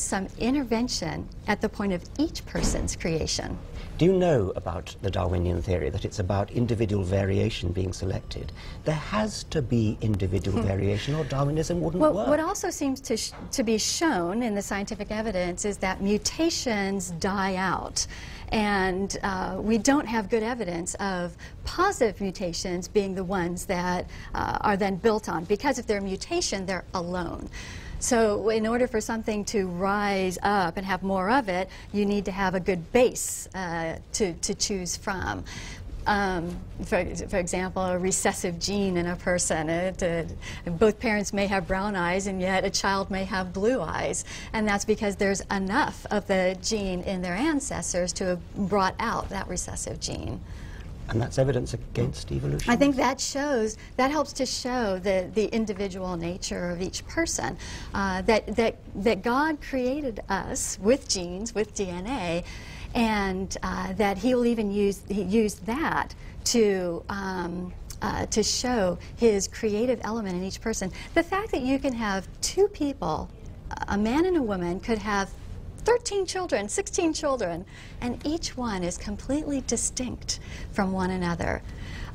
some intervention at the point of each person's creation. Do you know about the Darwinian theory, that it's about individual variation being selected? There has to be individual variation or Darwinism wouldn't work. What also seems to be shown in the scientific evidence is that mutations die out. And we don't have good evidence of positive mutations being the ones that are then built on, because if they're a mutation, they're alone. So in order for something to rise up and have more of it, you need to have a good base to choose from. For example, a recessive gene in a person. Both parents may have brown eyes, and yet a child may have blue eyes. And that's because there's enough of the gene in their ancestors to have brought out that recessive gene. And that's evidence against evolution? I think that helps to show the individual nature of each person. That God created us with genes, with DNA, and that He'll even use that to show His creative element in each person. The fact that you can have two people, a man and a woman, could have 13 children, 16 children, and each one is completely distinct from one another.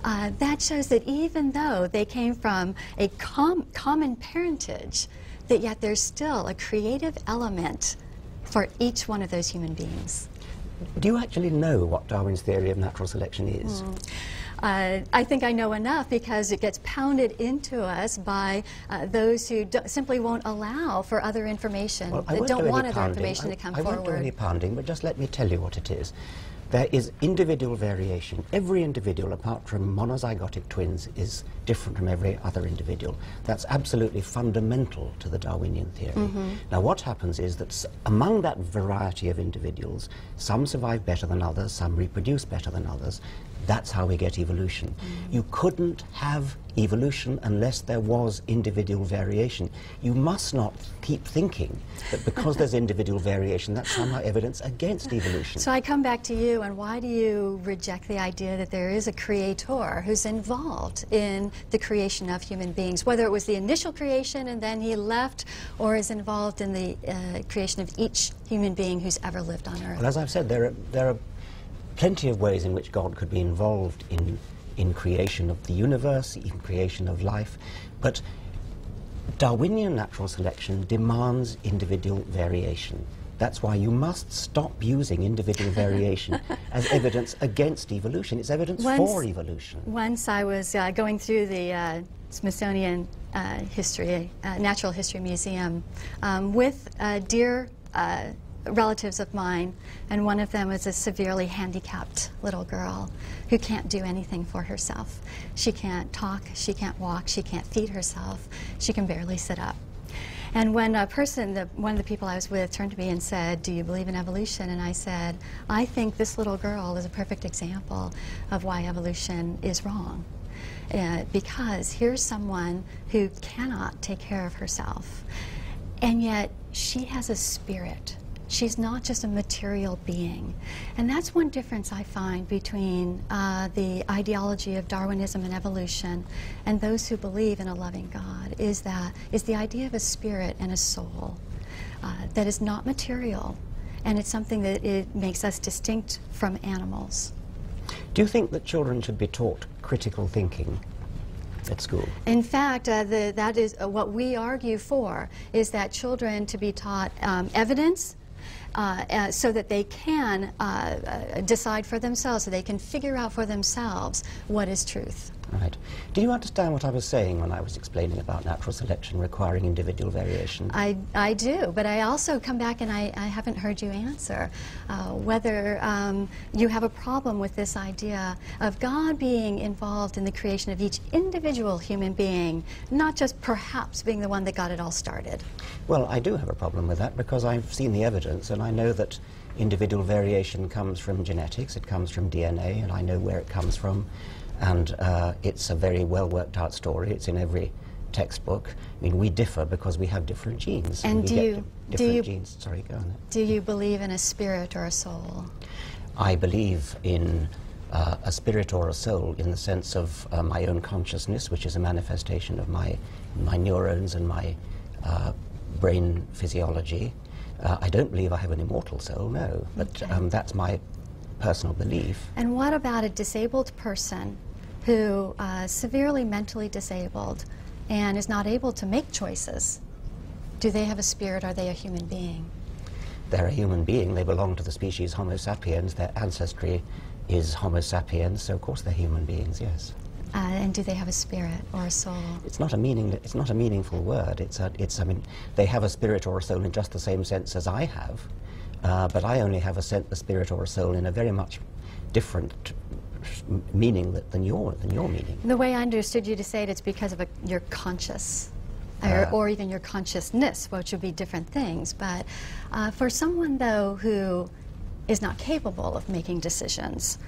That shows that even though they came from a common parentage, that yet there's still a creative element for each one of those human beings. Do you actually know what Darwin's theory of natural selection is? I think I know enough, because it gets pounded into us by those who simply won't allow for other information, that don't want other information to come forward. I won't do any pounding, but just let me tell you what it is. There is individual variation. Every individual, apart from monozygotic twins, is different from every other individual. That's absolutely fundamental to the Darwinian theory. Now, what happens is that among that variety of individuals, some survive better than others, some reproduce better than others. That's how we get evolution. You couldn't have evolution unless there was individual variation. You must not keep thinking that because there's individual variation, that's somehow evidence against evolution. So I come back to you, and why do you reject the idea that there is a creator who's involved in the creation of human beings, whether it was the initial creation and then he left, or is involved in the creation of each human being who's ever lived on Earth? Well, as I've said, there are plenty of ways in which God could be involved in creation of the universe, in creation of life, but Darwinian natural selection demands individual variation. That's why you must stop using individual variation as evidence against evolution. It's evidence for evolution. Once I was going through the Smithsonian Natural History Museum with dear relatives of mine, and one of them was a severely handicapped little girl who can't do anything for herself. She can't talk, she can't walk, she can't feed herself, she can barely sit up. And when one of the people I was with turned to me and said, "Do you believe in evolution?" And I said, "I think this little girl is a perfect example of why evolution is wrong. Because here's someone who cannot take care of herself, and yet she has a spirit. She's not just a material being." And that's one difference I find between the ideology of Darwinism and evolution and those who believe in a loving God, is the idea of a spirit and a soul that is not material, and it's something that it makes us distinct from animals. Do you think that children should be taught critical thinking at school? In fact, that is what we argue for, is that children to be taught evidence, so that they can decide for themselves, so they can figure out for themselves what is truth. Right. Do you understand what I was saying when I was explaining about natural selection requiring individual variation? I do, but I also come back and I haven't heard you answer whether you have a problem with this idea of God being involved in the creation of each individual human being, not just perhaps being the one that got it all started. Well, I do have a problem with that, because I've seen the evidence, and I know that individual variation comes from genetics, it comes from DNA, and I know where it comes from. And it's a very well worked out story. It's in every textbook. I mean, we differ because we have different genes. And do you Sorry, go on. Do you believe in a spirit or a soul? I believe in a spirit or a soul in the sense of my own consciousness, which is a manifestation of my neurons and my brain physiology. I don't believe I have an immortal soul, no, but that's my personal belief. And what about a disabled person who severely mentally disabled and is not able to make choices? Do they have a spirit? Are they a human being? They're a human being. They belong to the species Homo sapiens. Their ancestry is Homo sapiens, so of course they're human beings, yes. And do they have a spirit or a soul? It's not a meaningful word. I mean, they have a spirit or a soul in just the same sense as I have, but I only have a spirit or a soul in a very much different meaning than your meaning. The way I understood you to say it, it's because of your conscious, or even your consciousness, which would be different things. But for someone, though, who is not capable of making decisions,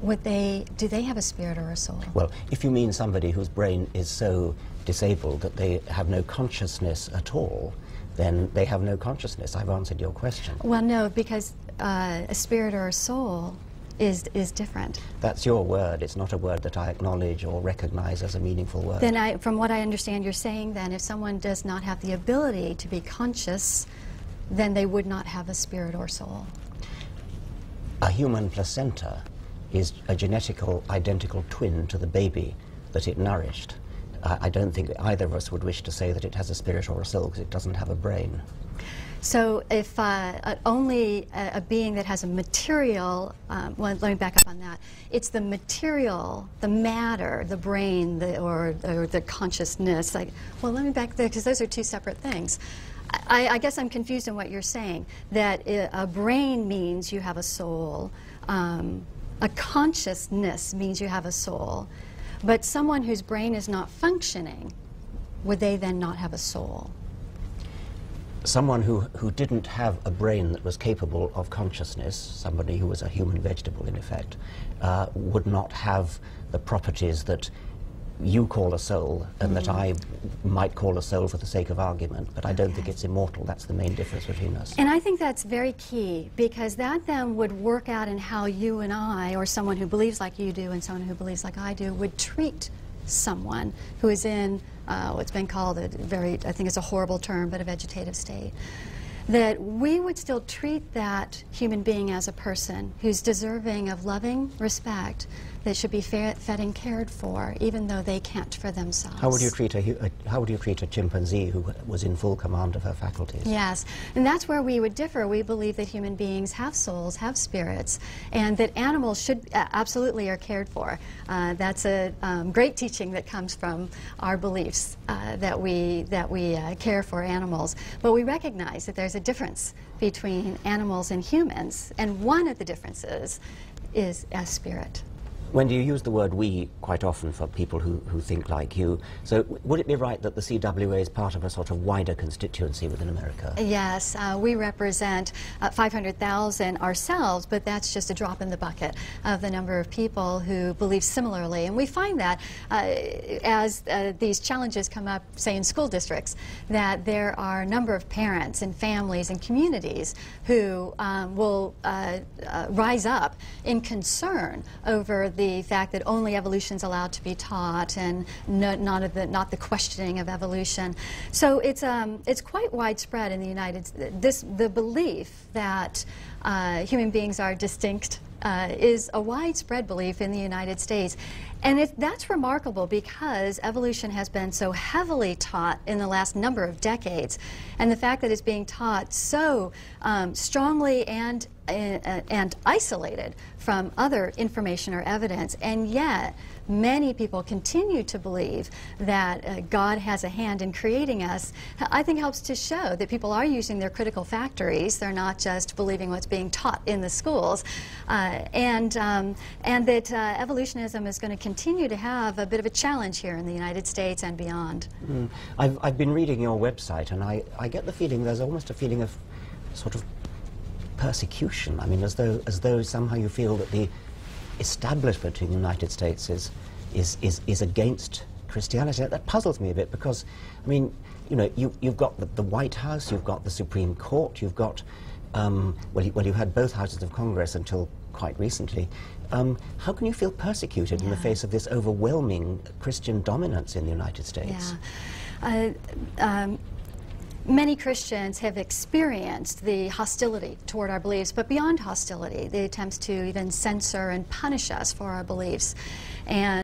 do they have a spirit or a soul? Well, if you mean somebody whose brain is so disabled that they have no consciousness at all, then they have no consciousness. I've answered your question. Well, no, because a spirit or a soul is different. That's your word. It's not a word that I acknowledge or recognize as a meaningful word. Then from what I understand you're saying, then if someone does not have the ability to be conscious, then they would not have a spirit or soul. A human placenta is a identical twin to the baby that it nourished. I don't think either of us would wish to say that it has a spirit or a soul because it doesn't have a brain. So if only a being that has a material, well, let me back up on that. It's the material, the matter, the brain, or the consciousness. Like, well, let me back there, because those are two separate things. I guess I'm confused in what you're saying, that a brain means you have a soul. A consciousness means you have a soul. But someone whose brain is not functioning, would they then not have a soul? Someone who didn't have a brain that was capable of consciousness, somebody who was a human vegetable in effect, would not have the properties that you call a soul and that I might call a soul for the sake of argument, but I don't think it's immortal. That's the main difference between us. And I think that's very key, because that then would work out in how you and I, or someone who believes like you do and someone who believes like I do, would treat someone who is in what's been called I think it's a horrible term, but a vegetative state. That we would still treat that human being as a person who's deserving of loving respect, that should be fed and cared for, even though they can't for themselves. How would you treat a chimpanzee who was in full command of her faculties? Yes, and that's where we would differ. We believe that human beings have souls, have spirits, and that animals should absolutely are cared for. That's a great teaching that comes from our beliefs that we care for animals. But we recognize that there's a difference between animals and humans, and one of the differences is a spirit. Wendy, you use the word "we" quite often for people who think like you. So would it be right that the CWA is part of a sort of wider constituency within America? Yes, we represent 500,000 ourselves, but that's just a drop in the bucket of the number of people who believe similarly. And we find that as these challenges come up, say in school districts, that there are a number of parents and families and communities who will rise up in concern over the fact that only evolution is allowed to be taught, and not the questioning of evolution. So it's quite widespread in the United States. The belief that human beings are distinct is a widespread belief in the United States. And that's remarkable, because evolution has been so heavily taught in the last number of decades, and the fact that it's being taught so strongly and isolated from other information or evidence, and yet many people continue to believe that God has a hand in creating us, I think helps to show that people are using their critical factories. They're not just believing what's being taught in the schools, and that evolutionism is going to continue to have a bit of a challenge here in the United States and beyond. I've been reading your website, and I get the feeling there's almost a feeling of sort of persecution. I mean, as though somehow you feel that the establishment in the United States is against Christianity. That puzzles me a bit, because, I mean, you know, you've got the White House, you've got the Supreme Court, you've got, well, you had both houses of Congress until quite recently. How can you feel persecuted in the face of this overwhelming Christian dominance in the United States? Yeah. many Christians have experienced the hostility toward our beliefs, but beyond hostility, the attempts to even censor and punish us for our beliefs. And